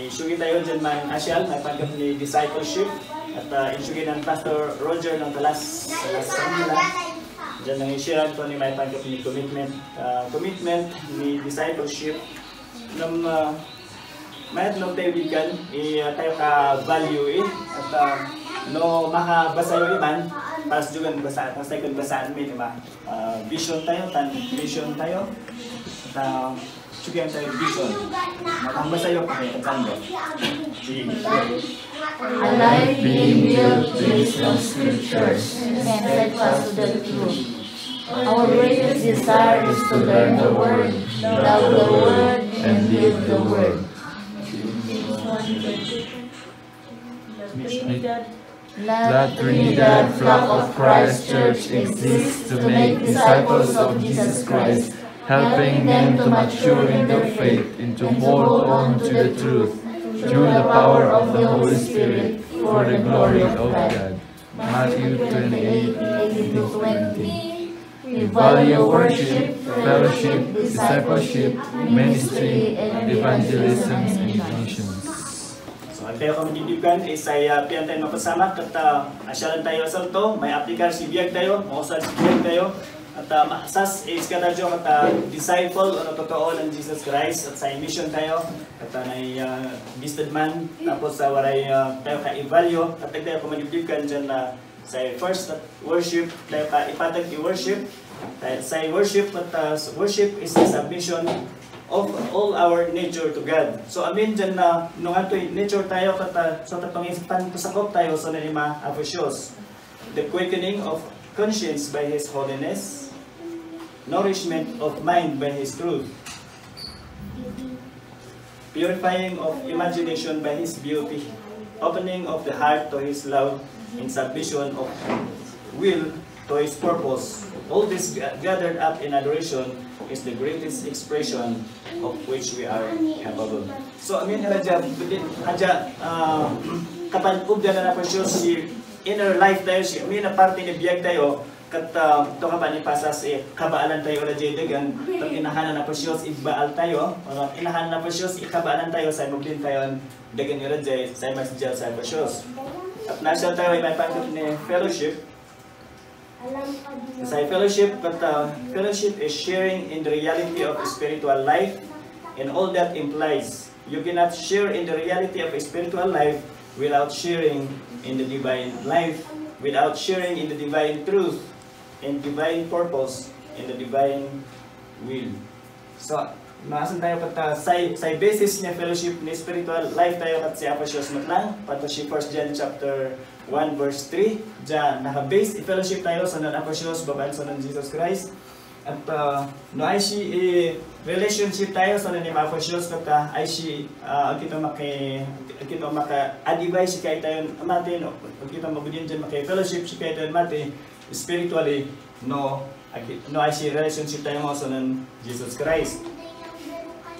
Isugi tayo dyan man asyal, may pagkat ni discipleship. At isugi ng Pastor Roger ng talas nila. Dyan ang isya ito ni may pagkat ni commitment. Commitment ni discipleship. Nung mayat nung tayo bigyan, tayo ka-value at no makabasa yung iman, para sa juga basaan, para tayo basaan may diba? Vision tayo, vision tayo. At sugihan tayo vision. Makabasa yung pakikatando. A life being built based on scriptures and steadfast to the truth. Our greatest desire is to learn the Word, love the Word, and live the Word. La Trinidad flock of Christ Church exists to make disciples of Jesus Christ, helping them to mature in their faith and to hold on to the truth through the power of the Holy Spirit for the glory of God. Matthew 28:18-20. We value worship, fellowship, discipleship, ministry, and evangelism and missions. So, ang tayo kong didikan is ay piyan tayo mapasama at asyalan tayo asal to, may aplikar si biyag tayo, mausad si biyag tayo. At maasas is kadadyo at disciple o totoo ng Jesus Christ at sa mission tayo at listed man tapos sa waray tayo ka-evalue at tayo kumanibdikan dyan na sa first worship tayo ka-ipatag i-worship sa worship at worship is a submission of all our nature to God. So amin dyan na nung ato'y nature tayo at so tatong isakop tayo sa nalima aposyos. The quickening of conscience by His holiness, nourishment of mind by His truth, purifying of imagination by His beauty, opening of the heart to His love, and submission of will to His purpose. All this gathered up in adoration is the greatest expression of which we are capable. So, amin Raja, kapan ubda na po siya si inner life tayo, si amin na parte ni biyag tayo, kat ito kapan ipasas kabaalan tayo na jaydagan, itong inahanan na po siya igbaal tayo, inahanan na po siya ikabaalan tayo sa imublin tayo, dagan ni Raja, sa imasjal sa po siya. At nasa tayo ay may pagkat ni fellowship. Sa fellowship, fellowship is sharing in the reality of spiritual life and all that implies. You cannot share in the reality of spiritual life without sharing in the divine life, without sharing in the divine truth and divine purpose and the divine will. So, maasan tayo pat sa basis niya fellowship ni spiritual life tayo kat si Apostles matlang pato si 1 John chapter 1 verse 3 diyan naka-base fellowship tayo sa nan Apostles babae sa nan Jesus Christ at no ay si relationship tayo sa nan ni Apostles kat ay si kita maka-advise si kay tayo matin o kita mabudin diyan maka-fellowship si kay tayo matin spiritually no ay si relationship tayo mo sa nan Jesus Christ.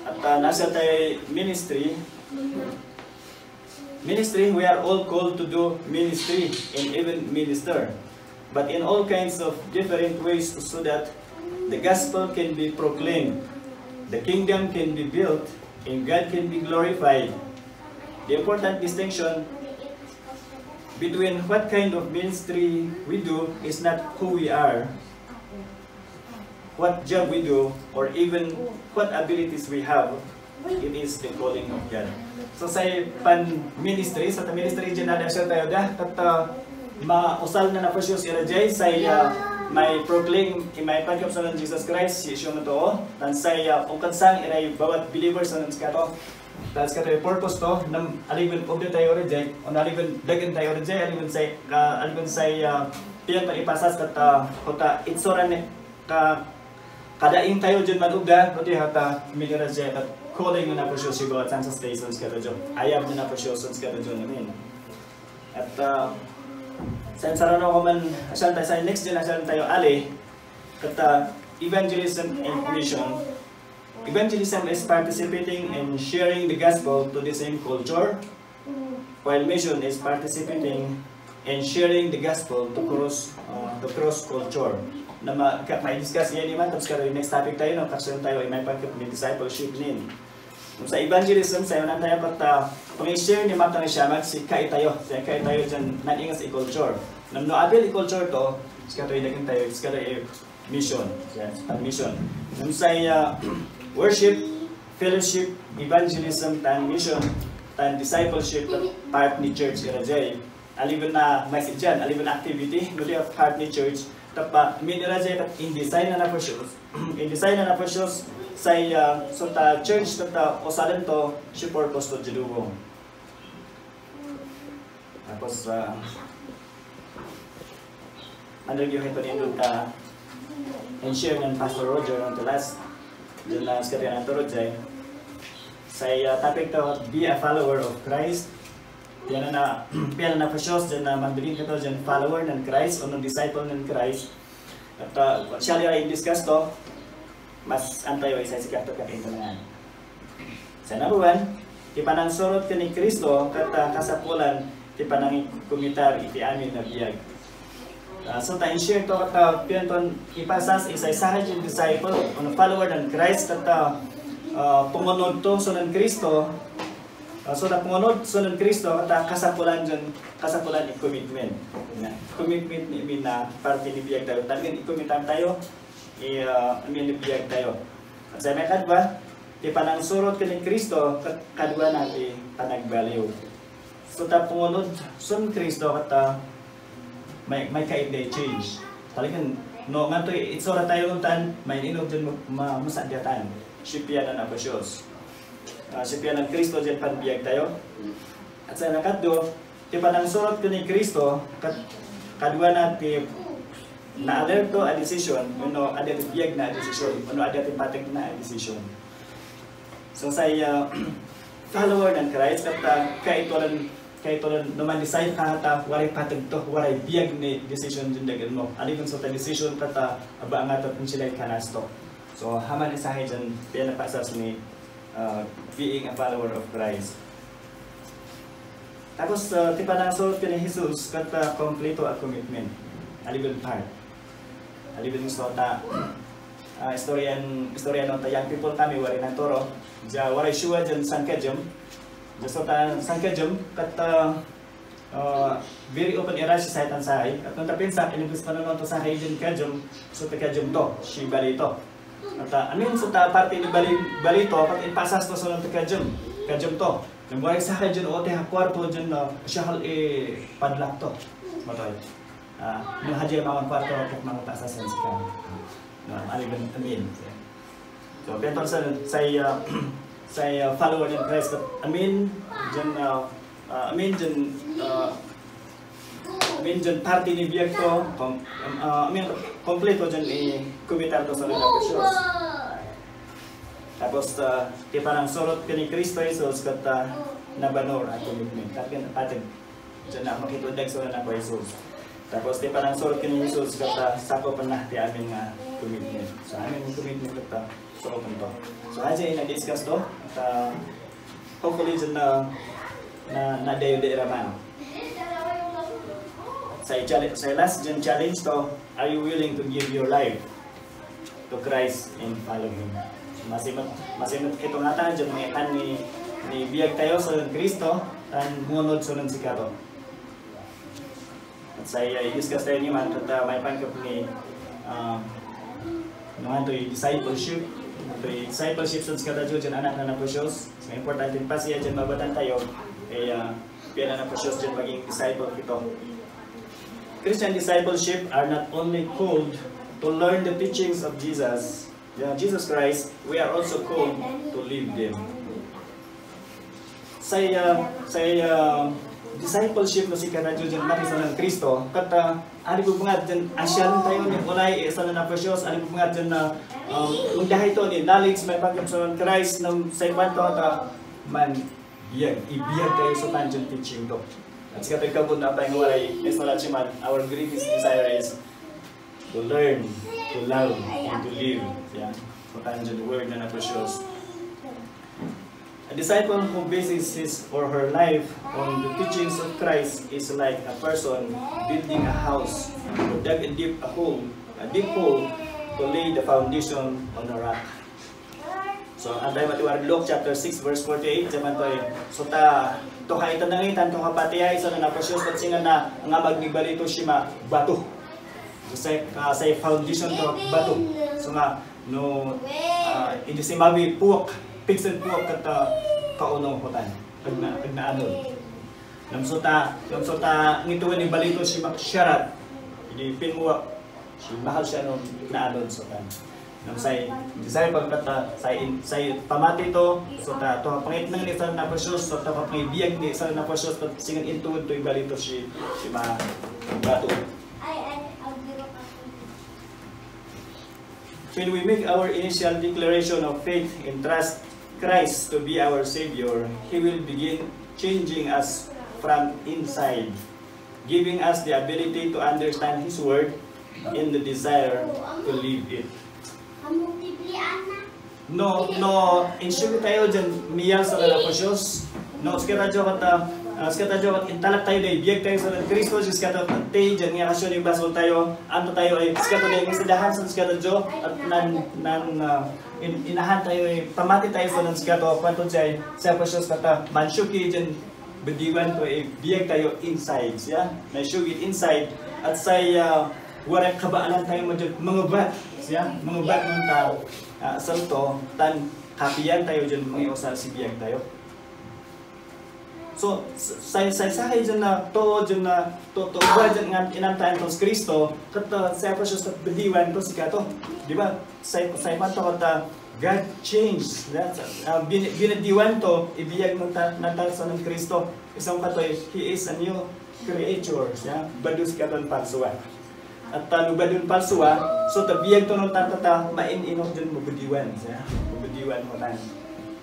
At nasa tayo ministry, we are all called to do ministry and even minister. But in all kinds of different ways so that the gospel can be proclaimed, the kingdom can be built, and God can be glorified. The important distinction between what kind of ministry we do is not who we are, what job we do, or even what abilities we have. It is the calling of God. So sa pan-ministry, sa ministry dyan na siya tayo da, at mausal na po siya sila dyan, sa may proclaim, may pagkap sa Jesus Christ, si siya na to, dan sa ungkansang inay bawat believers na nanska to, dan sa tayo purpose to, nam alibin obdo tayo rin dyan, o alibin dagan tayo rin dyan, alibin sa piyan panipasas, at kota itsoran kadaing tayo dyan manugda, pati hata minira dyan at calling na po siya si bawat sa stations ka dyan. Ayab na po siya sa dyan namin. At sa sarano ko man, sa next dyan tayo ali, at evangelism and mission. Evangelism is participating in sharing the gospel to the same culture, while mission is participating in sharing the gospel to cross culture. Na may discuss yan naman, tapos karoon next topic tayo, tapos tayo ay may pagkip ni discipleship din. Sa evangelism, sa iyon tayo pang-share ni Matang Siamag si Kaitayo. Si Kaitayo dyan naningas i-culture. Nang noabil i-culture to, sikato'y naging tayo, sikato'y mission. Mission. Nang sa worship, fellowship, evangelism, tan mission, tan discipleship, part ni church irajay. Alibin na message dyan, alibin na activity, nuli of part ni church. Tapa, min irajay kat in-design na po shows. In-design na po shows sa so ta church tata osalan to si purpose to jilubong. Tapos ano yung ito nindun ka and-share ng Pastor Roger on the last dun na skadya ng Torojay sa topic to be a follower of Christ. Yan na na pa-shows dyan na magbilin ka to dyan follower ng Christ o ng disciple ng Christ. At siya ay discuss to mas antayo isa si kato kakain na. Sa number 1, ipanang surot ka ni Kristo kat kasapulan ipanang kumitar iti amin na biyag. So tayo share to kat piyanton ipasas isa-isa yung disciple o follower ng Christ kat pumunod to sunod Kristo. So na pumunod sunod Kristo kat kasapulan dyan kasapulan i-commitment. Commitment ni na parte ni biyag tayo. Talagang i-commitan tayo i-biyag tayo. At sa may kadwa, ipanang surot ka ni Kristo, kadwa natin panagbaliw. So ta pumunod sun Kristo kat may kaibday change. Talagang no nga to itsura tayo ng tan, may inog dyan masadyatan. Sipya na nabasyos. Sipya ng Kristo dyan panbiyag tayo. At sa nakadwa, ipanang surot ka ni Kristo, kadwa natin na-alerto a decision, ano ada biyag na decision, ano ada timpatig na decision. So sa follower ng Christ at kaitolan naman decide ka hata waray patag to, waray biyag ni decision din dagan mo. Alipin sa decision kata aba nga tatong sila kanasto. So haman isahe dyan pinapasas ni being a follower of Christ. Tapos tipanang surot ka ni Jesus kata kompleto a commitment. Alibin part. Alibin gusto ta istorya no ta young people kami wari nang toro. Ja waray shuwa dyan sangkajum. Gusto ta sangkajum kat very open era si saitan sahay. At nung tapinsa inibus pa naman to sahay dyan kajum. So ta kajum to, si balito. At amin so ta parte ni balito kat ipasas to sa nung kajum to. Nang buhay sa akin dyan, o te kwarto dyan na siya hal padlak to. Matoy. Nung hadya mga kwarto at mga pasasan sa kanya. Aliban amin. So, pentor sa follower ng Christ. Amin dyan, amin dyan party ni biyag to. Amin kompleto dyan kumitar to sa luna presyos. Tapos, di parang surot ka ni Kristo Jesus kat nabanor at commitment. Tapos, patag, dyan na makitudag sa na ko Jesus. Tapos, di parang surot ka ni Jesus kat sako pa na di aming commitment. So, aming commitment kat surot to. So, hadya na-discuss to. At hopefully, dyan na dayo-dayo raman. Sa last dyan challenge to, are you willing to give your life to Christ and follow Him? Masimot ito nga tayo dyan may kan ni biyag tayo sa Kristo tan munod sunod si Kato. At sa i-discuss tayo ni man at may pangkap ni nungan to yung discipleship. Ito yung discipleship sa Kata dyan anak na napusyos. So importante pa siya dyan mabatan tayo kaya piya na napusyos dyan maging disciple ito. Christian discipleship are not only called to learn the teachings of Jesus Christ, we are also called to live them. Sa discipleship na si Kanadyo dyan marisa ng Kristo, kata ari po nga dyan asyan tayo ni ulay isa na napasyos, ari po nga dyan na undahay to ni knowledge may pagkat sa Christ ng sa ikwento ta man ibiyag tayo sa tanjong teaching to. At sa katong kabun na tayong walay man, our greatest desire is to learn, to love, and to live. Yeah? So, tanjong word na napasyos. A disciple who bases his or her life on the teachings of Christ is like a person building a house who dug a deep hole to lay the foundation on a rock. So So anday matiwar Luke chapter 6 verse 48 jaman to so ta to kay tanangitan to kapatiyay so na precious but singa na nga magnibalito siya bato. So say foundation to bato. So nga no hindi si mabi puwak pixel puwak kat kauno hotan pag naanon. Namsuta ngituan ni balito si maksyarat hindi pinmuwa si mahal siya no naanon so tan. Say pagkata say pamati to so ta to pangit nang ni sa na precious so ta pangibiyag ni sa na precious but singan intuod to ibalito si ma bato. When we make our initial declaration of faith and trust Christ to be our Savior, He will begin changing us from inside, giving us the ability to understand His Word and the desire to live it. No, insure tayo dyan, miyal sa lalapasyon. No, skata jo kat intalak tayo dahil biyag tayo sa Kristo, skata tayo dyan, nga kasyon yung basol tayo, ano tayo ay, skata dahil yung sadahan sa skata jo, at inahan tayo ay, pamati tayo sa skata, kwanto dyan, sa pasyon skata, mansyuki dyan, bediwan to ay, biyag tayo inside, siya, nasyuki inside, at say, waray kabaalan tayo mga bat, siya, mga bat ng tao, salto, tan kapiyan tayo dyan, mga usal si biyag tayo. So, say dyan na, to ba dyan nga inantayan to sa Kristo, kata sa precious at bediwan to si Kato. Di ba? Say man to kata, God changed. Binediwan to, ibiyag ng talsa ng Kristo. Isang kato, He is a new creature. Yeah? Badus ka doon palsuwa. At lubadun palsuwa, so tabiyag to nung tatata, maininok dyan mabediwan. Yeah? Mabediwan mo tayo.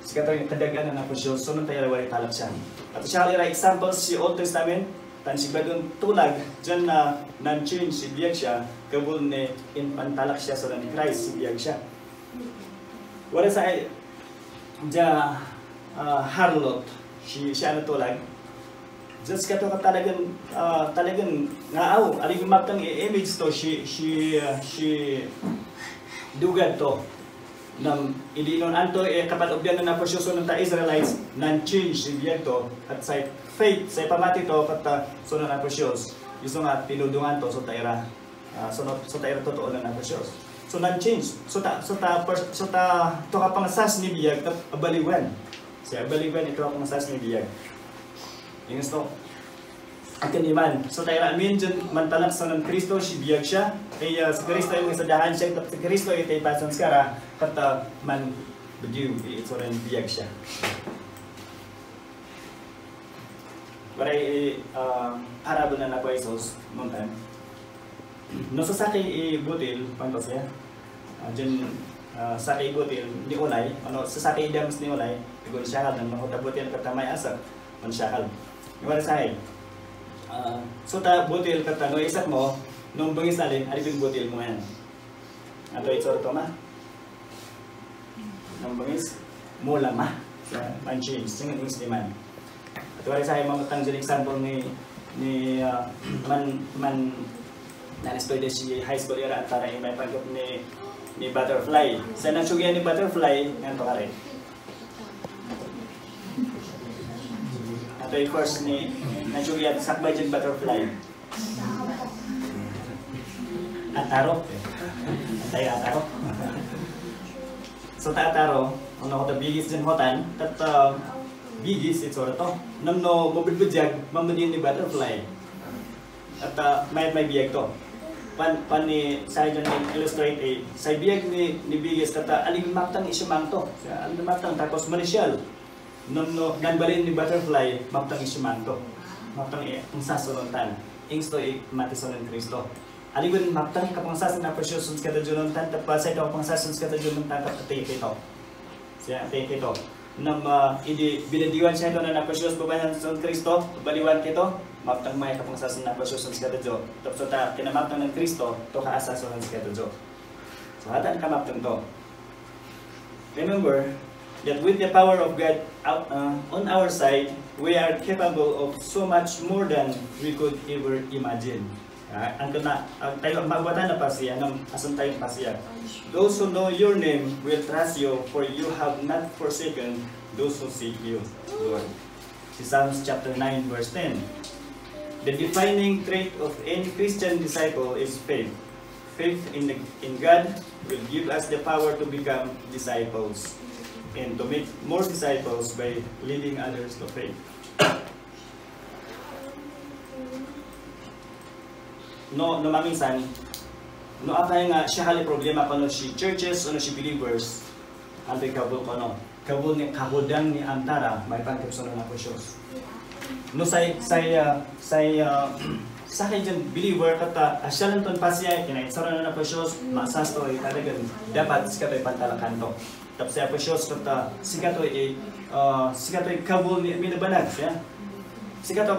Sikato yung kadagan na naposyo, so nung tayo lawari talap siya. At siya kalira examples si Old Testament, tan si badun tulag, dyan na nan-change si biyag siya, kabul ni inpantalak siya sa ni Christ, si biyag siya. Wala sa dya harlot, siya natulag. Just kato ka talagang ngaaw, aling matang image to, she dugad to. Nam ilinon anto kapat obyan na posyoso ng ta Israelites nan change si to at sa faith sa pamati to kat sunod na posyos iso nga tinudungan to so taira so taira totoo na posyos so nan change so ta to ka pangsas ni biyag kat abaliwan sa abaliwan ito ang pangsas ni biyag ingos to akin iman so taira amin dyan mantalak sa ng Kristo si biyag siya kaya sa Kristo yung isadahan siya at sa Kristo yung taypasan skara kata man bediw ito rin biyag siya. Waray parable na po Isos noong time. No sa sakay butil pantos ya. Diyan sakay butil ni Ulay, ano sa sakay dams ni Ulay, igon siya kal nang butil kata may asa, man siya kal. Waray say. So ta butil kata no isat mo nung bangis alin alipin butil mo yan. Ato ito to ma. Nung bangis mula ma. Man change singa ings di man. At waray say mga tangjel example ni man na-study si high school era antara yung may pagkop ni butterfly. Sa nagsugyan ni butterfly nganto ka rin. Ato yung course ni nagsugyan sakbay dyan butterfly. Ataro. Tayo ataro. So ataro, ano ko ta bigis dyan hotan, tat bigis ito to. Nam no mabudbudyag, mamadin ni butterfly. At may biyag to. Pan ni sa dyan illustrate sa biyag ni bigis kata aling matang isyamang to. Aling matang tapos manisyal. Nam no nanbalin ni butterfly matang isyamang to. Matang ang sasunontan. Ingsto matisonon Kristo. Aligun matang kapangsasan na presyoson sa kadajunontan tapos sa ito kapangsasan sa kadajunontan kapatay ito. Siya take ito. Nam binadiwan siya ito na napresyos babayan sa Kristo, baliwan kito, matang may kapangsasan na presyoson sa kadajun. Tapos ta kinamatang ng Kristo, to kaasason sa kadajun. So hatan kamaptang to. Remember that with the power of God on our side, we are capable of so much more than we could ever imagine. Ang tayo magbatan na pa siya, asan tayo pa siya. Those who know your name will trust you, for you have not forsaken those who seek you, Lord. Si Psalms chapter 9 verse 10. The defining trait of any Christian disciple is faith. Faith in God will give us the power to become disciples and to make more disciples by leading others to faith. No maminsan, no apay nga siya hali problema kano si churches o no si believers, antay kabul kano. Kabul ni kahudang ni antara may pangkapsunan na po Diyos. No say sa akin dyan, believer kata asya lang ton pasya kinaitsara na po Diyos, masasto ay talagang dapat sikato'y pantalakanto. Tapos siya po Diyos kata sikato'y kabul ni minabanag siya. Sikato'y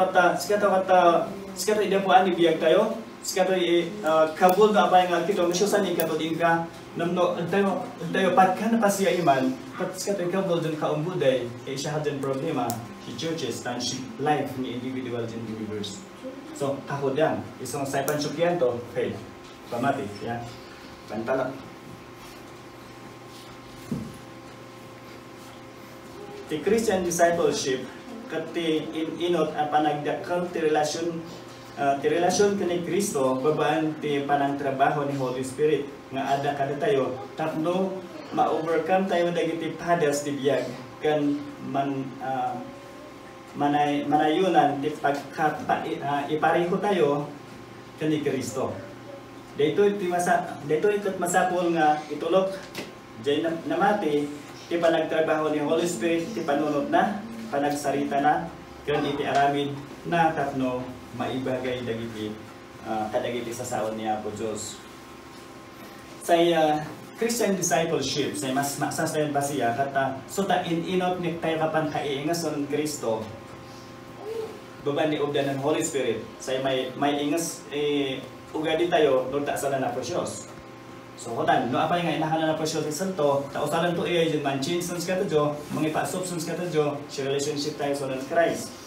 dapo ani biyag tayo. Sikato'y kabul na apay nga kito masyosan ni kato din ka namno tayo patkan na pasya iman kat sikato'y kabul dun ka umbuday siya hadyan problema si churches tan si life ni individual and believers. So kahudang isang saipan sukyan to faith pamati ya pantala. The Christian discipleship kati inot ang panagdakkel ti relasyon kani Kristo babaan ti panang trabaho ni Holy Spirit nga ada kada tayo tapno ma-overcome tayo dagiti padas ti biyag kan manayunan ti ipareho tayo kani Kristo. Dito ikot masapol nga itulok jay namati ti panagtrabaho ni Holy Spirit ti panunod na panagsarita na kan iti aramid na tapno maibagay dagiti kadagiti sa saon niya po Diyos. Sa Christian discipleship, sa mas maksasayan pa siya, kata suta inot ni tayo kapan kaiingason Kristo, baban ni ubdan ng Holy Spirit, sa may ingas ugadi tayo, doon ta sa na po Diyos. So kotan, no apay nga inahan na po Diyos isanto, tausalan to iya dyan man change sons ka to Diyo, mga ipasop sons ka to Diyo, si relationship tayo sa Christ.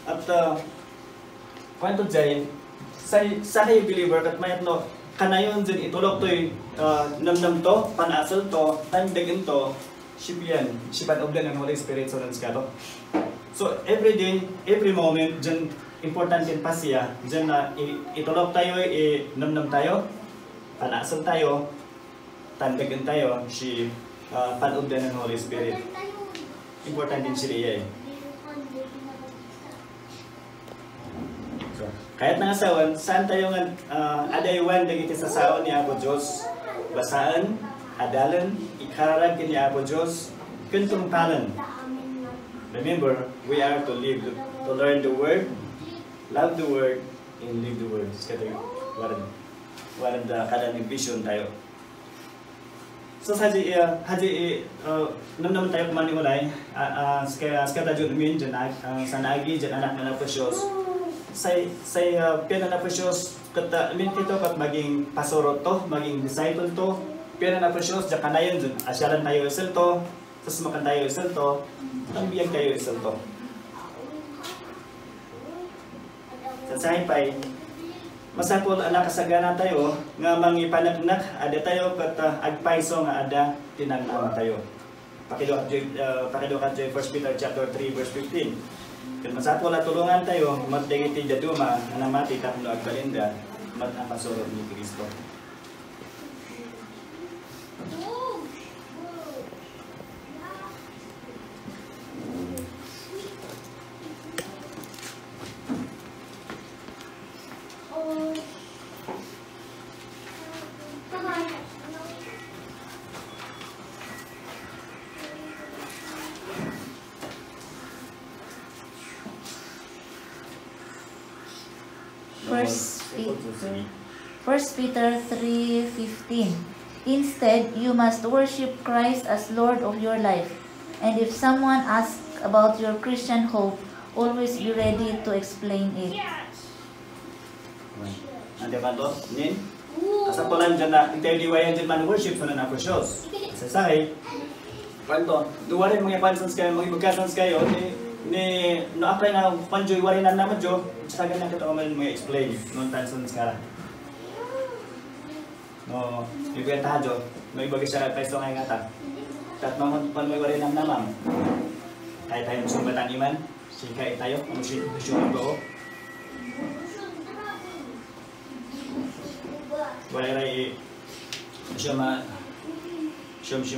At kwento dyan, sa kayo believer, kat mayat no, kanayon dyan itulog to'y namnam to, panasal to, tangdagan to, sipiyan, sipan obdan ng Holy Spirit sa ka to. So every day, every moment, dyan important din pa siya, dyan na itulog tayo, namnam tayo, panasal tayo, tangdagan tayo, si panobdan ng Holy Spirit. Important din siya Kahit nga saon, saan tayo nga adaywan dagiti sa saon ni Apo Diyos? Basaan, adalan, ikararag ni Apo Diyos, kuntungtalan. Remember, we are to live, to learn the Word, love the Word, and live the Word. Kaya waran kada ng vision tayo. So haji namnaman tayo kumaniulay, sa tayo min dyan, sa naagi dyan anak na Apo Diyos, say pina na po Diyos kata min kito kat maging pasoro to, maging disciple to, pina na po Diyos diyan kanayon dyan asyalan tayo isel to, tas makan tayo isel to, tambiyag kayo isel to. Sa pay masapol anak kasagana tayo nga mangipanaknak ada tayo kat agpaiso nga ada tinanama tayo. Pakidukat 1 Peter chapter 3 verse 15. Kung masapol at tulungan tayo, matdagiti daduma, anamati tapno agbalinda, matapasorot ni Kristo. First Peter 3:15. Instead, you must worship Christ as Lord of your life. And if someone asks about your Christian hope, always be ready to explain it. Nanti ba to? Nin? Asa po lang dyan na, intay diwayan dyan man worship sa na po Diyos. Sasay, kwento, duwarin mga pansons kayo, mga ibagkasons kayo, ni no apply nga panjoy warinan naman jo sa ganang kita man mo explain non tanson nga no ibenta jo no ibagi sa peso nga ngata tat mamon pan mo warinan naman kay tayo sumbatan iman sika tayo mo si go wala siya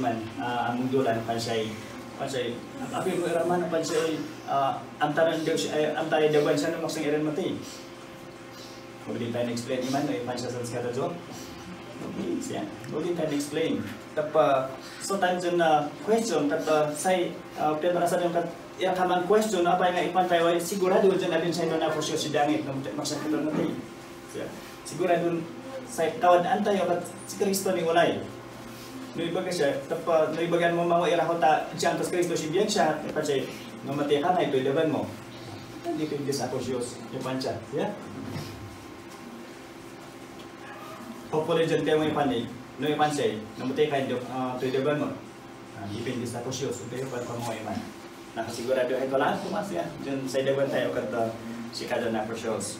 man among dulan pansay api ko raman pansay antaran daw antay dawan siya no maksang iran mati muli tayo explain iman no pansay sa skada jo siya muli tayo explain tapa so tanjon na question tapa say pero sa yung ya kamang question apa nga ipantay wa sigurado dyan natin sa ino na for sure si dangit no maksang kita mati sigurado say tawad antay at si Kristo ni walay Naibaga siya, tapos naibagan mo mga irahon ta siya antos Kristo si biyan siya, kasi namatay ka na ito ilaban mo. Hindi pwede sa ako siyos, yung pansya. Yeah? Hopefully dyan kayo may panig, no yung pansya, namatay ka ito ilaban mo. Hindi pwede sa ako siyos, ito yung pwede mo iman. Nakasigurado ito lang, pumas yan. Dyan sa ilaban tayo kata si kada na ako siyos.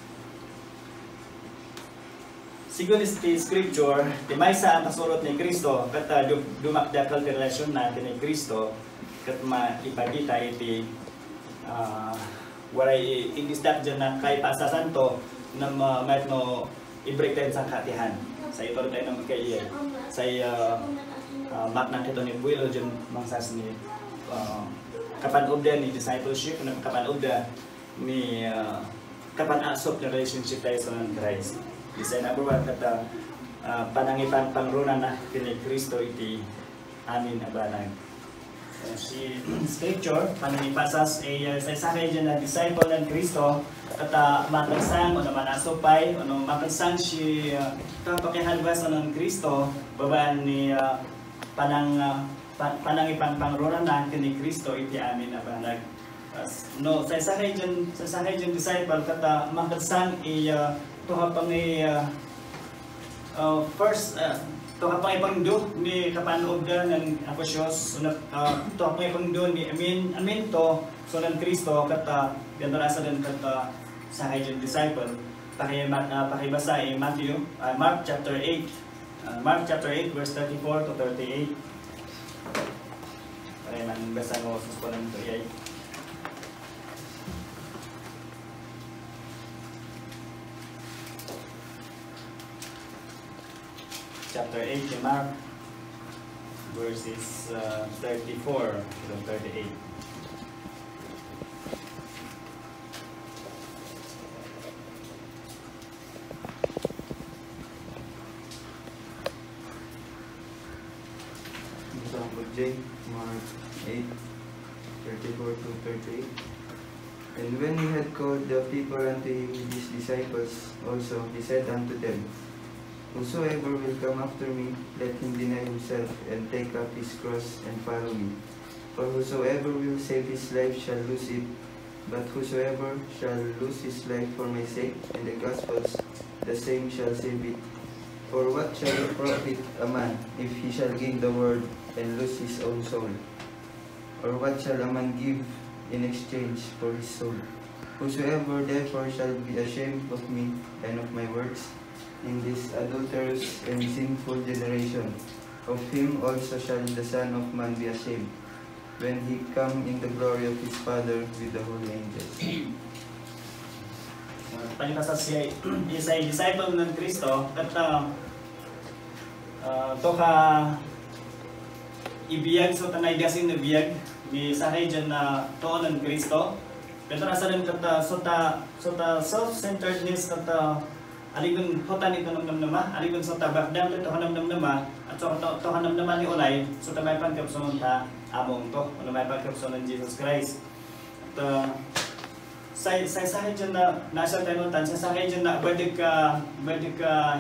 Sigun ti scripture, ti maysa ang kasurot ni Kristo, kat dumakdakal ti relasyon natin ni Kristo, kat maipagita iti waray indisdak dyan na kay pasasanto na mayat no i-break tayo sa katihan. Sa ito tayo naman kay sa mak ng kito ni Builo dyan mangsas ni kapanood ni discipleship, kapanood ni kapanasop na relationship tayo sa Christ. Isa na buwan kata panangipan pangrunan na kini Kristo iti amin abanag. Si scripture panangipasas ay sa sakay dyan na disciple ng Kristo kata matagsang o naman asopay o matagsang si kapakihalbas ng Kristo babaan ni panangipang pangrunan na kini Kristo iti amin abanag. No, sa sakay dyan disciple kata matagsang tuha pang first tuha pang ipangdo ni kapanood ng aposyos tuha pang ipangdo ni amin to so ng Kristo kata ganarasa din kata sa high disciple pakibasa Mark chapter 8 verse 34 to 38 para man basa ko sa spolan to yay chapter 8 ni Mark verses 34 to 38. Mark 8, 34 to 38. And when he had called the people unto him with his disciples also, he said unto them, Whosoever will come after me, let him deny himself, and take up his cross, and follow me. For whosoever will save his life shall lose it, but whosoever shall lose his life for my sake and the gospel's, the same shall save it. For what shall it profit a man, if he shall gain the world, and lose his own soul? Or what shall a man give in exchange for his soul? Whosoever therefore shall be ashamed of me and of my words, in this adulterous and sinful generation, of him also shall the Son of Man be ashamed, when he come in the glory of his Father with the holy angels. Panipasas siya isa'y disciple ng Kristo at to ka ibiyag so tanay gasin na biyag ni sahay dyan na to ng Kristo. Pero nasa rin kata so ta self-centeredness kata aligun hotan ito namnama, aligun sa tabakdam ito hanamnama at so to hanamnama ni ulay so ta may pagkapson ta among to ano may pagkapson ng Jesus Christ. At sa dyan na nasa tanutan, sa dyan na pwede ka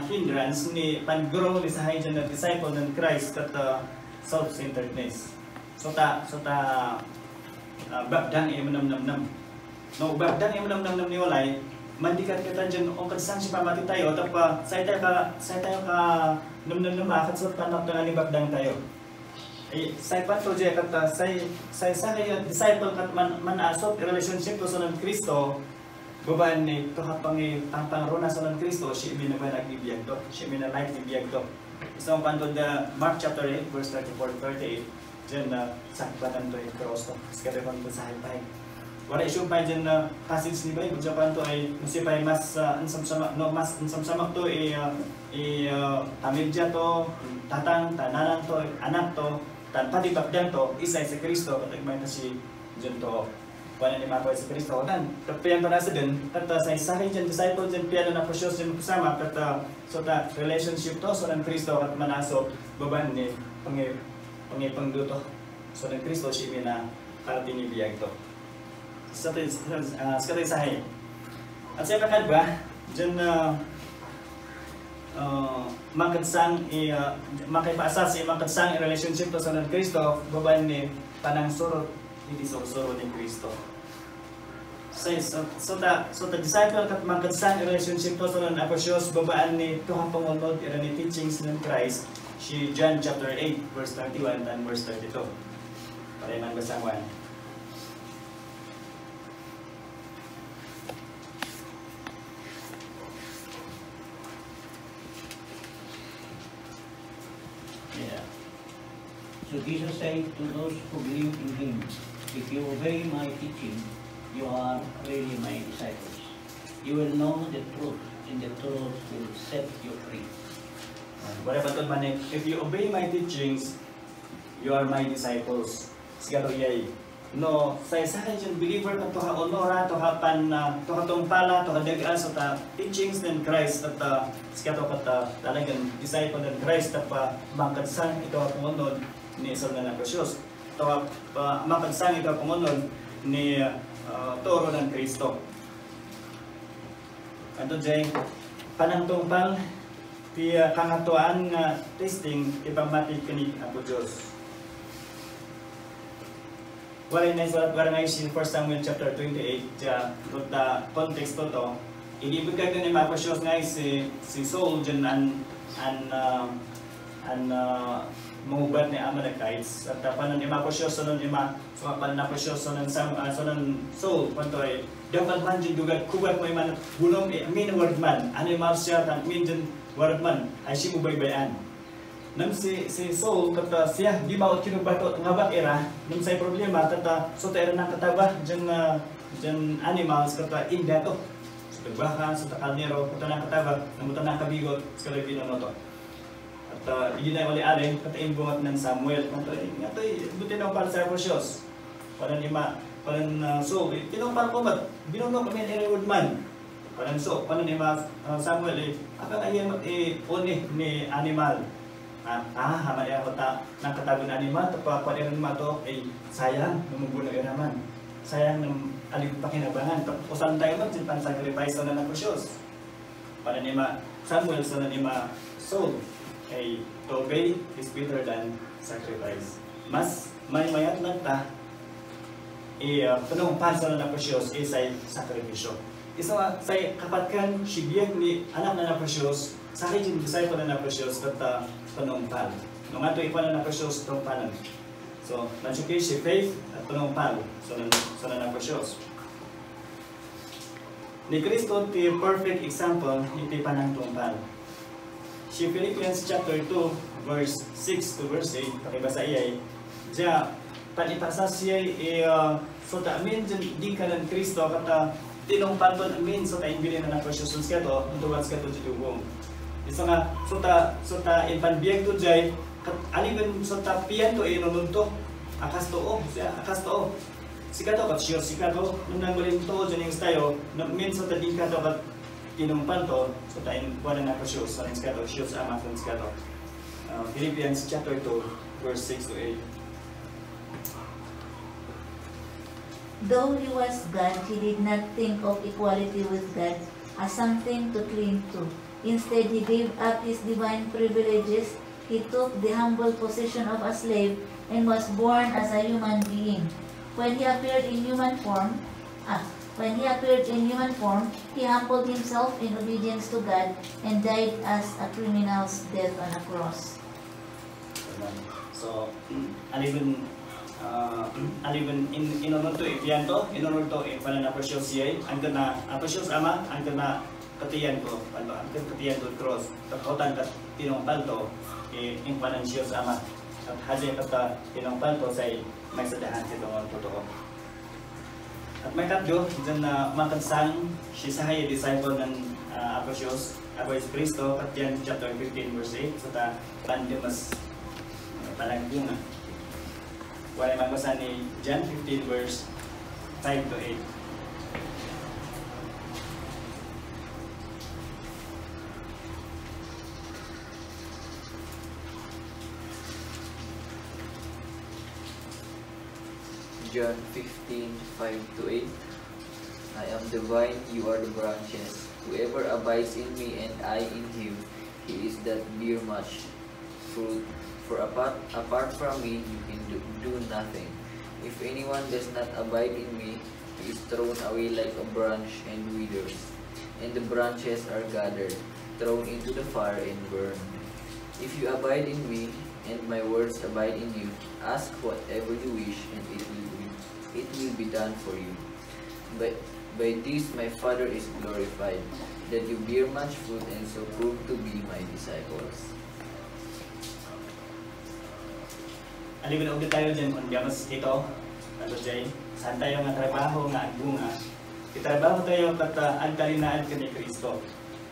hindrance ni pag-grow ni sa dyan na disciple ng Christ at self-centeredness. So ta bagdang imanamnam. No bagdang imanamnam ni walay mandikat kita dyan o kadsang si pamati tayo tapa say tayo ka namnam kat sa panak na ni bagdang tayo. say panto jay kata say sa kaya disciple kat manasot relationship to sa Kristo babaan ni to hapangi tangtang rona sa Kristo si minaban nagbibiyag to si minalight bibiyag to isang panto da Mark chapter 8 verse 34-38 diyan na sakbatan to cross to skare pan to sa high wala issue pa dyan na passage ni Bay kung siya to ay masipay mas ansam-samak to tamidya to tatang tananang to anak to tan pati bakdan to isay sa Kristo katagmay na si dyan to wala ni makoy sa Kristo tan tapian pa nasa din tata sa isahin dyan disciple dyan piano na prosyos dyan kasama tata so ta relationship to so ng Kristo at manaso baban ni pangipangduto so ng Kristo siya na karti ni biyag to sa katay sahin at sa ipakad ba dyan makaipasas makadsang relationship to sa ng Kristo babae ni panang surot hindi surot ni Kristo so the disciple kat makadsang relationship to sa ng aposyos babaan ni tuhang pangunod ni teachings ng Christ si John chapter 8 verse 31 and verse 32 para man basawan. So Jesus said to those who believe in him, if you obey my teaching, you are really my disciples. You will know the truth, and the truth will set you free. Wala pa man if you obey my teachings, you are my disciples. Sigaro yay. No, sa yung believer na toha honora, toha pan, toha tungpala, toha dagaan sa ta teachings ng Christ at sigato kata talagang disciple ng Christ at mangkadsan ito ang pumunod ni Isol na Naprecious. Ito mapagsang ito pumunod ni Toro ng Kristo. Ito dyan, panangtungpang ti kangatuan nga testing ipamati kini Apo Diyos. Walay na isulat barangay si 1 Samuel chapter 28 dyan, the context to to, inibigay ko ni Apo Diyos nga si Saul dyan mahubat ni Amalekites at panon ima ko siya sonon ima so pan na ko siya sonon Saul panto ay dapat man jud dugad kubat mo man gunom amin word man ano ima siya tan min jud word man ay si mo baybayan nam si Saul kata siya di ba kinubato ngabak era nam say problema tata so ta era na kataba jan animals kata inda to sa tagbakan sa takalnero kata na kataba namutan na kabigot sa Pilipino to. At hindi na wali alin, katain bungat ng Samuel. Nga ito'y buti na para sa Aposyos. Parang so, tinong ko mat, binunong kami ni Woodman. Parang so, paano ni Samuel, akang ayan ni animal. Hamaya ko ng katago na animal, tapos rin to, sayang, namubunag naman. Sayang ng aling pakinabangan. Tapos saan tayo mat, sin pan-sacrifice na ng Aposyos. Parang ni Samuel, so na ni Saul. To obey is better than sacrifice. Mas may mayat lang ta punong pansa na Naprecious isay sakripisyo. Isa sa kapatkan sibiyag ni anak na Naprecious sa akin yung disciple na Naprecious at punong pan. Nung ato ipan na Naprecious itong panan. So, nansyukay si faith at punong pan sa na Naprecious. Ni Kristo ti perfect example iti panang tungpal. Si Philippians chapter 2 verse 6 to verse 8 pakibasa iyay diya panipasas iyay so ta amin di ka ng Kristo kata tinong panton amin so ta inbilin na Naprecious kato untuwats kato jitubong isa nga so ta inpanbiyag to jay alibin so ta piyan to inununto akas to sikato kat sure sikato nung nangulin to dyan yung tayo min so ta di kato kat tinumpan to, so tayo wala na Naprecious sa skato, shoes ama sa skato. Philippians chapter 2, verse 6 to 8. Though he was God, he did not think of equality with God as something to cling to. Instead, he gave up his divine privileges. He took the humble position of a slave and was born as a human being. When he appeared in human form, he humbled himself in obedience to God and died as a criminal's death on a cross. So, alibin in order to ipianto, in order to ipanan appreciate siya, angkan na appreciate ama, angkan na katiyan ko, angkan katiyan ko cross, takotan kat tinong palto, impanan siya ama, at haji kata tinong palto say may sadahan sa itong totoo. At may tatlo, dyan na makansang siya sa disciple ng appreciate, ako is Kristo, at yan chapter 15 verse 8, so ta mas panagbunga. Wala magbasa ni John 15 verse 5 to 8. John 15:5 to 8. I am the vine, you are the branches. Whoever abides in me and I in him, he is that bear much fruit. For apart from me, you can do nothing. If anyone does not abide in me, he is thrown away like a branch and withers. And the branches are gathered, thrown into the fire and burned. If you abide in me, and my words abide in you, ask whatever you wish, and it will be done for you. By this my Father is glorified, that you bear much fruit and so prove to be my disciples. Alibin ulit tayo dyan kung gamas ito, ano dyan, saan tayo nga trabaho nga bunga. Itrabaho tayo kat agdalinaan ka ni Kristo.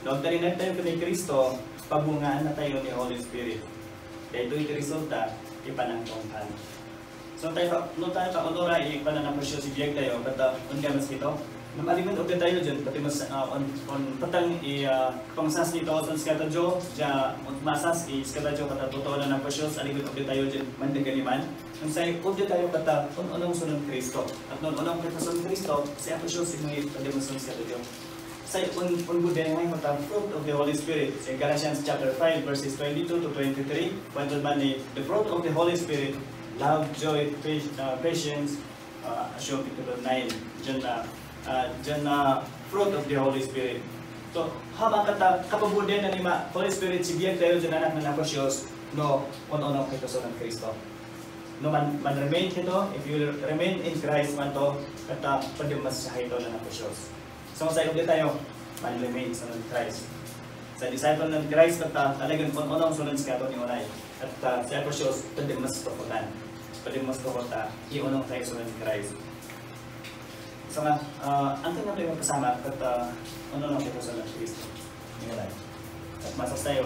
Noong dalinaan tayo ka ni Kristo, pabungaan na tayo ni Holy Spirit. Kaya ito'y resulta, ipanangtongkan. So tayo, no tayo ka onora, ipananang presyo si Biyag tayo, kat kung gamas ito. Alibin ulit tayo dyan, pati mas patang pangsas nito, sa skata Jo, dyan masas, skata Jo, kata totoo na ng presyo, alibin ulit tayo dyan, mandaganiman. Nung sa'yo, ulit tayo kata, unang sunod Kristo. At unang kita sunod Kristo, siya presyo si mga padimasun skata Jo. Sa'yo, unbuday ngayon kata, fruit of the Holy Spirit. Sa Galatians chapter 5, verses 22 to 23, kwento man ni, the fruit of the Holy Spirit, love, joy, patience, assurance, 9, dyan na fruit of the Holy Spirit. So, habang kapabudin na ni Holy Spirit, si Biyag tayo dyan anak na naprosyos, no, unang kito sa ng Kristo. No, man remain kito, if you remain in Christ, man to, kata, pwede mas sa ito na naprosyos. So, sa ulit tayo, man remain sa ng Christ. Sa disciple ng Christ, kata, talagang unang sunod sa kato ni Unay. At sa naprosyos, pwede mas paputan. Pwede mas paputan, iunang tayo sa ng Christ. So nga, ang tingnan tayo kasama at ano lang ito sa Kristo. Ngayon. At masas tayo,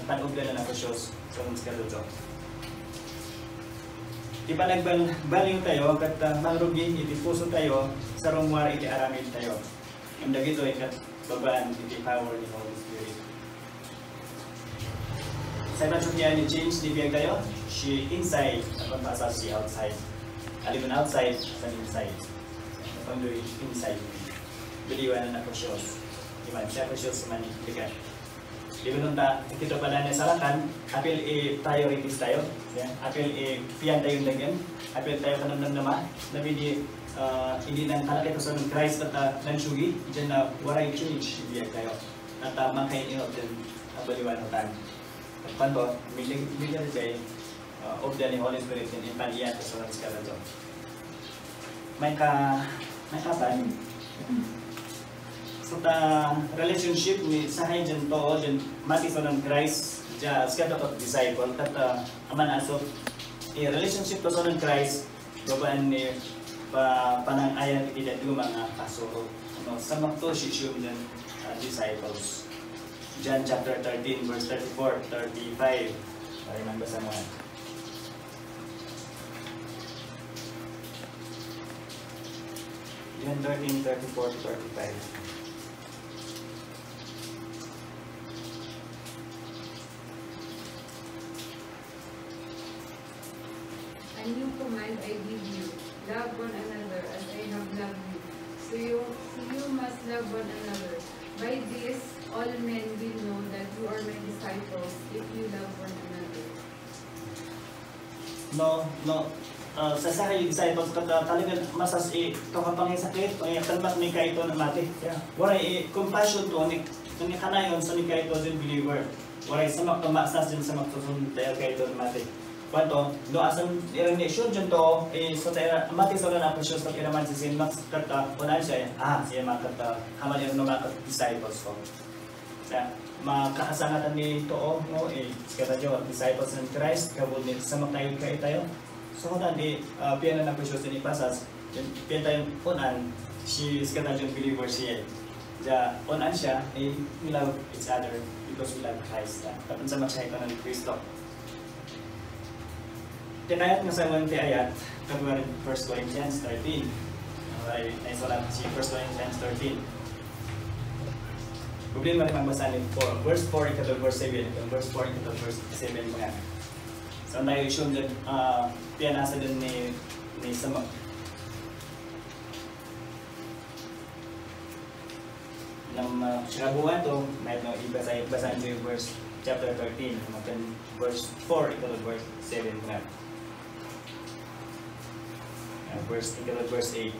panuglan na ng Krisyos sa mga skaduto. Ipanagbaling tayo at mangrugin, itipuso tayo sa rungwar, itiaramin tayo. Ang dagito ay babaan, iti-power ni Holy Spirit. Sa ibang niya ni James, nibiyag tayo, she inside, at pagpasa si outside. Alibin outside, sa inside. Pandoy inside biliwan na Krisyos. Diba? Siya Krisyos man ligat. Di ba nung kita pala na salakan, apel priorities tayo. Apel piyan tayo lagyan. Apel tayo kanamnama. Nabi hindi nang kalaki sa ng Christ at nansugi. Diyan na waray change biyag tayo. At makain inot din baliwan ng tan. At panto, milyar day of the Holy Spirit in impaniyan sa mga skalato. May kapan. So the relationship ni sahay dyan to, dyan mati sa ng Christ, dyan skata to disciple, kat aman aso, relationship to sa ng Christ, babaan ni panang-ayan iti dyan mga kasuro. Samak to sisyon dyan disciples. John chapter 13, verse 34, 35. Para nang basa mo. John 13, 34 to 35. A new command I give you, love one another as I have loved you. So you must love one another. By this, all men will know that you are my disciples if you love one another. Sa sahay disciples talagang masas kapapangin sakit, talmat ni kaito na mati. Waray compassion to ni kanayon sa ni kaito din believer. Waray samak masas din samak to tayo kaito na mati. kwanto no asam irang ni sure dyan to so tayo amati sa na precious pag iraman si sin max kata kunan siya siya makata haman yung no mga disciples ko sa makakasangatan ni to no kata jo disciples ng Christ kabul ni sa makayo kay tayo so kunan pian na precious ni pasas pian tayo kunan she is kata jo believer siya ja kunan siya we love each other because we love Christ tapos sa makasaya ng Kristo. Tinayat nga sa mga ayat, kabuhan 1 Corinthians 13. Ay, naisalat si 1 Corinthians 13. Problema naman basahin verse 4 ikaw verse 7, verse 4 ikaw verse 7 mga. So, tayo isyon din, piyanasa din ni Samok. Nang sinabuhan to, may basahin sa verse chapter 13, verse 4 ikaw verse 7 mga. Verse 8.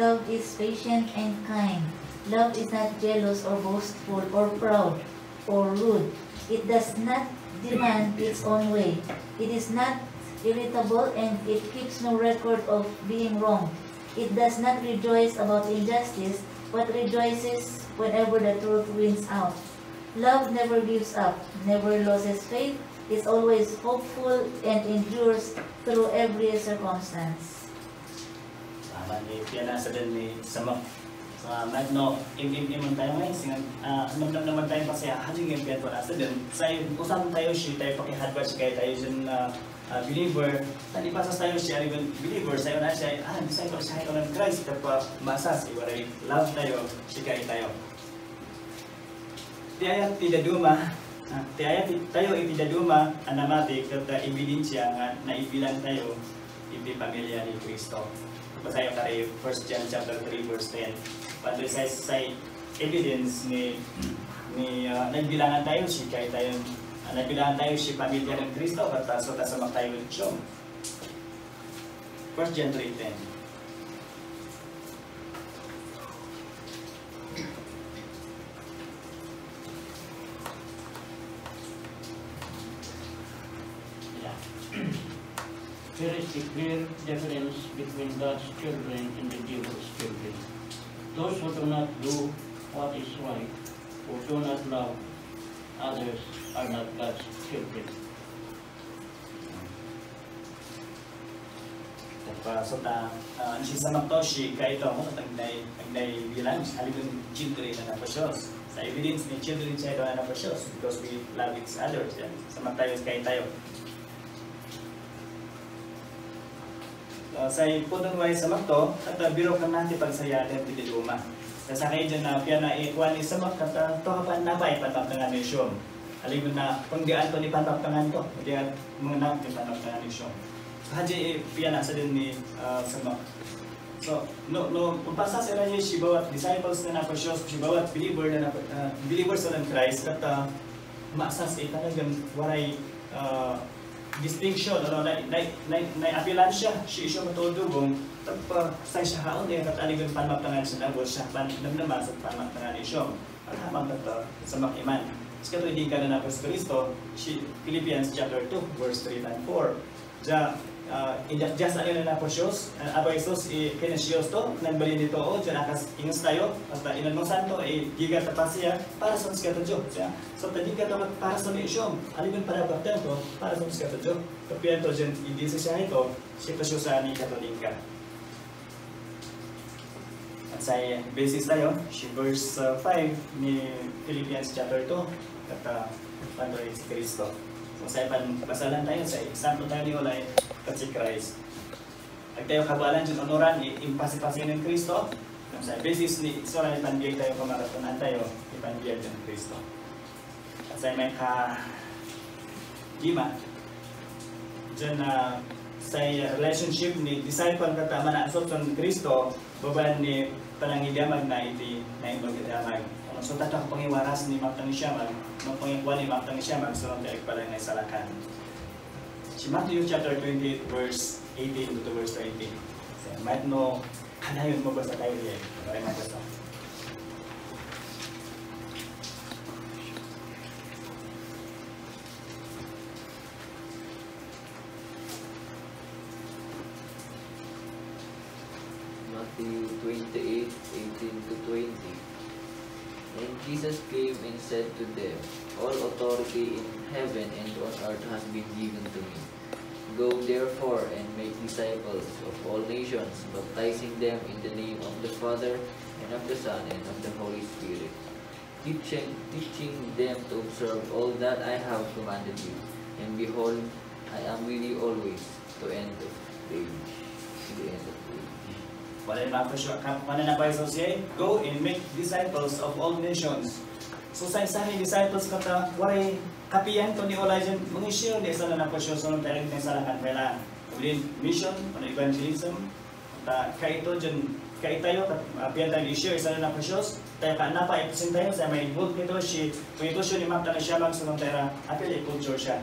Love is patient and kind. Love is not jealous or boastful or proud or rude. It does not demand its own way. It is not irritable and it keeps no record of being wrong. It does not rejoice about injustice, but rejoices whenever the truth wins out. Love never gives up, never loses faith, is always hopeful, and endures through every circumstance. Sama ni piyanasa din ni Samok. No, im tayo ngayon, naman tayo pa siya, hading yung piyanasa din. Sa usapan tayo siya, tayo pakihadwa siya kaya tayo dyan believer. Tadi pasas tayo siya, believer, sa'yo na siya, disciple siya ito ng Christ, tapos masas, iwaray, love tayo, siya kaya tayo. Tiaya tidak duma, tiaya tayo tidak duma, anamati kata ebidensya nga naibilang tayo ibi pamilya ni Kristo. Basayo kay 1 John chapter 3 verse 10. Pati sa evidence ni nagbilangan tayo si kay tayo nagbilangan tayo si pamilya ng Kristo at so kasama tayo ng siya. 1 John 3:10. There is a clear difference between God's children and the devil's children. Those who do not do what is right, who do not love others, are not God's children. So si Samok to si kay ito mo tagnay bilang halipin children na napasyos. Sa evidence ni children siya ito na napasyos because we love each other. Samok tayo kay tayo. Sa ipodon way Samok to, at biro ka natin pagsaya at piniluma. Sa kayo dyan na piya na ikuan ni Samok at to kapan nabay pataptangan ni Siyom. Alim na kung diyan to ni pataptangan to, diyan mga na ni pataptangan ni Siyom. Haji piya na sa din ni Samok. So, pagpasa sa niya si bawat disciples na napasyos, si bawat believers na ng Christ, at maasas talagang waray distinction, na-apilan siya, siya matulugong, tapos sa siya haon at aligang panmaptangan siya na siya panamnaman sa panmaptangan ni Siyom. Paghamang ito sa makiman. Sa katuloy ka na napos Kristo, Philippians chapter 2, verse 3 and 4. Diyan sa iyo na napos Diyos, abay Isos, kinasiyos to, nagbali dito o, diyan akas ingus tayo, at inan mong santo, gigat at siya, para sa mga kato Diyos. So, tadi ka ito para sa mga Siyom, aligan para baktan to, para sa mga kato Diyos. Kapiyan to dyan, hindi siya ito, siya siya sa ni katoling ka. At sa basis tayo, si verse 5 ni Philippians chapter 2, at Pandoy si Kristo. So sa basalan tayo sa example tayo ni Olay at si Christ. At tayo kabalan dyan onoran, impasi-pasi ng Kristo. Sa basis ni Soran, ipanbiyag tayo kumaratunan tayo, ipanbiyag ng Kristo. At sa may Gima, dyan sa relationship ni disciple katama na asot ng Kristo, babalan ni panangidamag na iti na ibagidamag. So tatak pangiwaras ni Matang Siyamag, magpangikuan ni Matang Siyamag, so tayo pala na isalakan. Si Matthew chapter 28 verse 18 to verse 20. So, might know, kanayon mo basta tayo diyan. Maraming mabasa. Matthew 28:18-20. And Jesus came and said to them, All authority in heaven and on earth has been given to me. Go therefore and make disciples of all nations, baptizing them in the name of the Father, and of the Son, and of the Holy Spirit, teaching them to observe all that I have commanded you. And behold, I am with you always to the end of the age. To the end of the age. Wala na pa siya, go and make disciples of all nations. So sa disciples kata, waray kapiyan to ni Olajan, mga share di sa na po siya sa nung tayo ng salakan pala. Within mission, evangelism, kaito dyan, kaitayo, kapiyan tayo i-share sa na po siya, tayo ka na pa, ipasin tayo sa may book nito, kung ito siya ni Mapta na siya bang sa nung tayo, apil i-culture siya.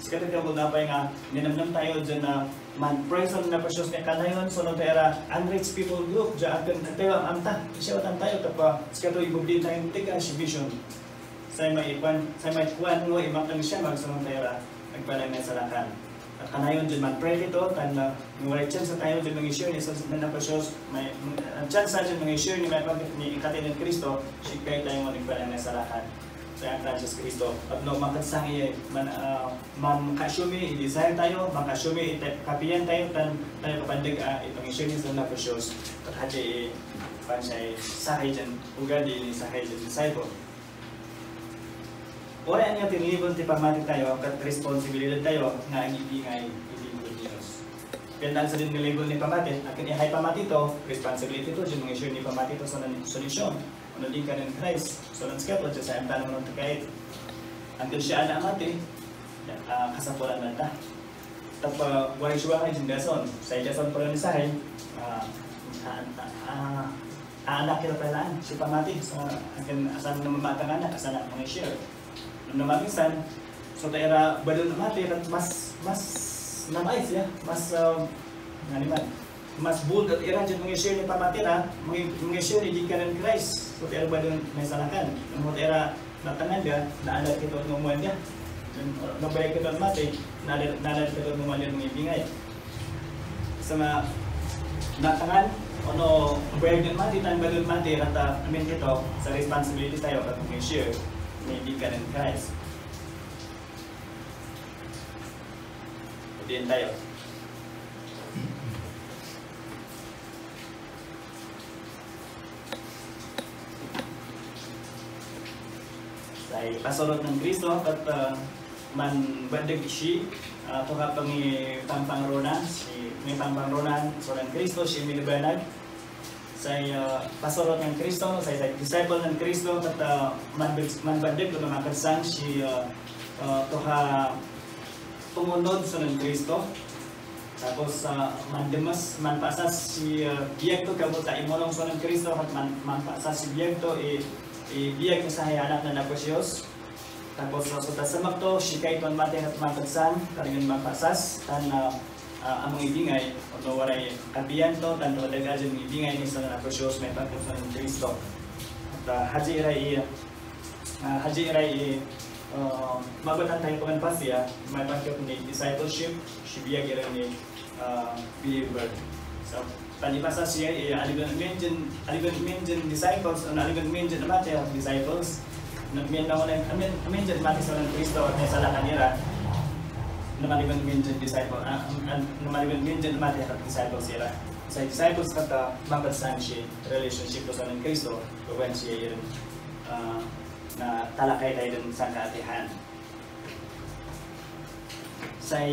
Sa katagkabog na pa nga, ninamnam tayo dyan na man-praise na po siya sa kanayon, so nung tayo, unreached people group, dyan atin tayo ang amta, siya watan tayo, tapos sa katagkabog ibubdin tayong tiga, si vision. Sa may kuwan mo, imakang siya, magsunong tayo, nagpalang na sa lakan. At kanayon dyan man-pray dito, kan may chance sa tayo dyan mag-share ni sa na po siya, may chance sa dyan mag-share ni ikatin ng Kristo, siya kayo tayo mo nagpalang na sa lakan. Sa Francis Cristo. At no, makasangi, makasumi, i-desire tayo, makasumi, kapiyan tayo, tayo kapandig, itong i-share ni sa na po siya, at hati, pansay, sahay dyan, ugadi ni sahay dyan, disciple. Wala niya tinilibon ti pamati tayo, kat responsibilidad tayo, nga ang ibingay, ibingay Diyos. Kaya sa din nilibon ni pamati, at kanihay pamati to, responsibility to, dyan mga issue ni pamati to sa solusyon. Ano din ka ng Christ, so lang skeplo, dyan sa imtan mo nung takait. Ang siya na amati, kasapulan na ta. Tapos, wala siya kay dyan dason. Sa dason pala ni Sahay, anak kita palaan, si pamati, so asan na mamatang anak, asan na mga share. Nung namagisan, so tayo balon amati, at mas namay siya, mas bold at iran dyan mga share ni pamatira, mga share ni Jikaran Christ. So tayo balon may salakan. Nung tayo natangan ka, naalat kita at ngumuan ka. Nabayag kita at mati, naalat kita at ngumuan ka mga ibingay. Sa mga natangan, ano, bayag ng mati, tayo balon mati, at amin ito, sa responsibility tayo at mga share ni Jikaran Christ. Pagdiin tayo. Ay pasurot ng Kristo at man bandag si tuha pangpangronan si may pangpangronan so ng Kristo si milibanag say pasurot ng Kristo say disciple ng Kristo at man bandag ko makasang si tuha tumunod sa ng Kristo tapos mandemas manpasas si biyekto kabuta imolong sa ng Kristo at manpasas si biyekto ibiyag sa hayanak na naposyos. Tapos sa tasamak to, sikay ton mati at matagsan, talagang mapasas, tan among ibingay, o waray kapiyan to, tan to dagajin ng ibingay ni sa naposyos, may pagkakusan ng Kristo. At haji iray, magutan tayo kung pasya, may pagkakusan ni discipleship, sibiyag iray ni believer. So, panipasa siya, aligan mention disciples, aligan mention mati of disciples. Nagmiyan ako na, mention mati sa ng Kristo at may salakan nila. Namaligan mention disciple, namaligan mention mati at disciples sila. Sa disciples kata, mapagsan siya, relationship ko sa ng Kristo, kung siya yun, na talakay tayo dun sa kaatihan. Sa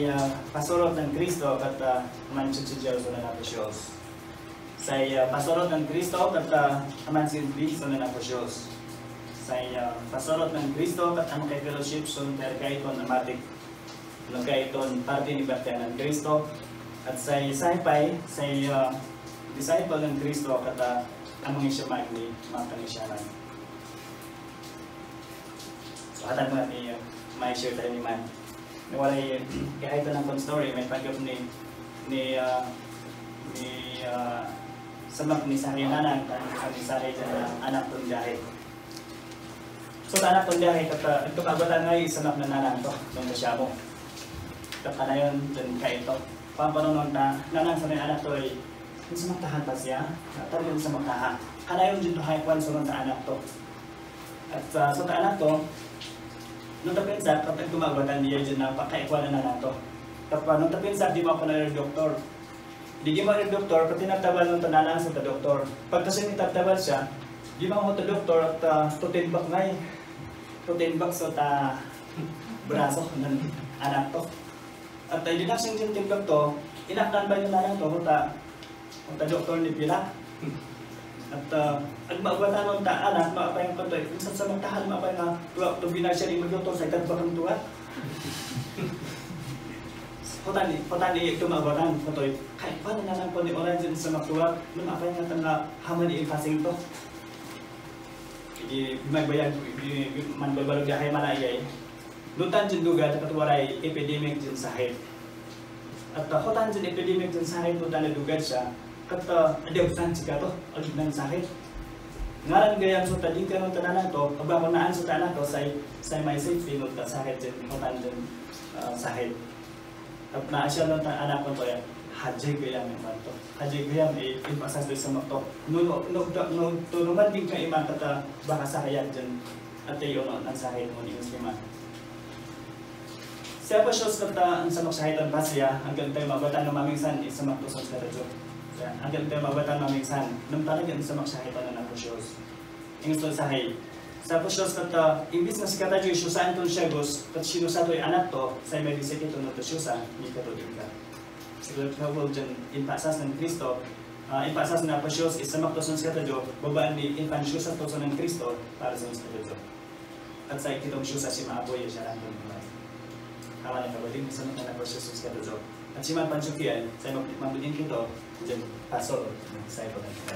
pasurot ng Kristo at mansion si Diyos na naposyos. Sa pasurot ng Kristo at mansion si Diyos na naposyos. Sa pasurot ng Kristo at ang kay fellowship sun terkaiton amatik. Nagkaiton parte ni Baptian ng Kristo. At sa saipay, sa disciple ng Kristo at among isyamak ni Matangisyanan. So hatan mo natin may share tayo ni Man. Nawalay kahit ito ng story, may pagkap ni samak ni Saryanan at ni Saray dyan anak tong jahe. So anak tong jahe, ito kagwatan ngay samak na nanang to, itong kasya mo. Ito ka na yun, dyan ka ito. Pampanon na nanang sa may anak to ay sa magtahan pa siya, talagang sa magtahan. Kanayon dito haikuan sa mga anak to. At sa anak to, nung tapinsa, kapag tumagwatan niya dyan na pakaikuan na nato. Tapos nung tapinsa, di mo ako na doktor. Di mo na doktor, pati nagtabal nung tananan sa doktor. Pag kasi nagtabal siya, di mo ako doktor at tutinbak ngay. Tutinbak sa braso ng anak to. At hindi na siyang timbak to, inaktan ba yung nanang to, kung doktor ni Pila. At magwatan nung anak, maapay ang kanto, kung sa magtahan, maapay nga, tuwag binag siya ni mag-doktor sa ikat bakang tuwa. Putani ito magwatan, kanto, kahit paano na lang po ni Orange sa magtuwa, maapay nga tanga haman ni Fasing to. Magbayag, manbabalog na kayo manayay. Lutan dyan duga, tapos epidemic dyan sa head. At hutan dyan epidemic dyan sa head, lutan na dugad siya. At adiogsan siya to, agit ng sakit. Ngaran gayang so tading ka ng tananan to, pagbamunaan sa tanan to, say may safety mo ta sakit dyan, hutan dyan sa head. At naasya lang ta anak ko to, hajay gayang naman to. Hajay gayang ipasas doon sa makto. Nunuman din ka iman kata baka sakayat dyan. At yun ang sakit mo ni Musliman. Siya pa shows kata ang samak sahitan pasya, hanggang tayo mabatan ng mamingsan sa maktusan sa radyo. Hanggang tayo mabatan mamingsan, nang talagang samak sahitan na nakusyoz. Ingstol sahay. Sa pa shows kata, imbis na si kata Diyos, saan itong siyagos, kat sino sa to'y anak to, sa may disik ito na to siyosa, hindi ka to din ka. Siguro ka po dyan, inpasas ng Kristo, inpasas na pa shows, isa maktusan sa kata Diyos, babaan ni inpansyosa to ng Kristo, para sa mga kata Diyos. At sa ikitong siyosa si maaboy, siya lang doon. Tama na kabaling sa mga na-processes ka doon. At si Man Pansukian, sa mga mabudin kito, dyan, pasol, sa ipo na kita.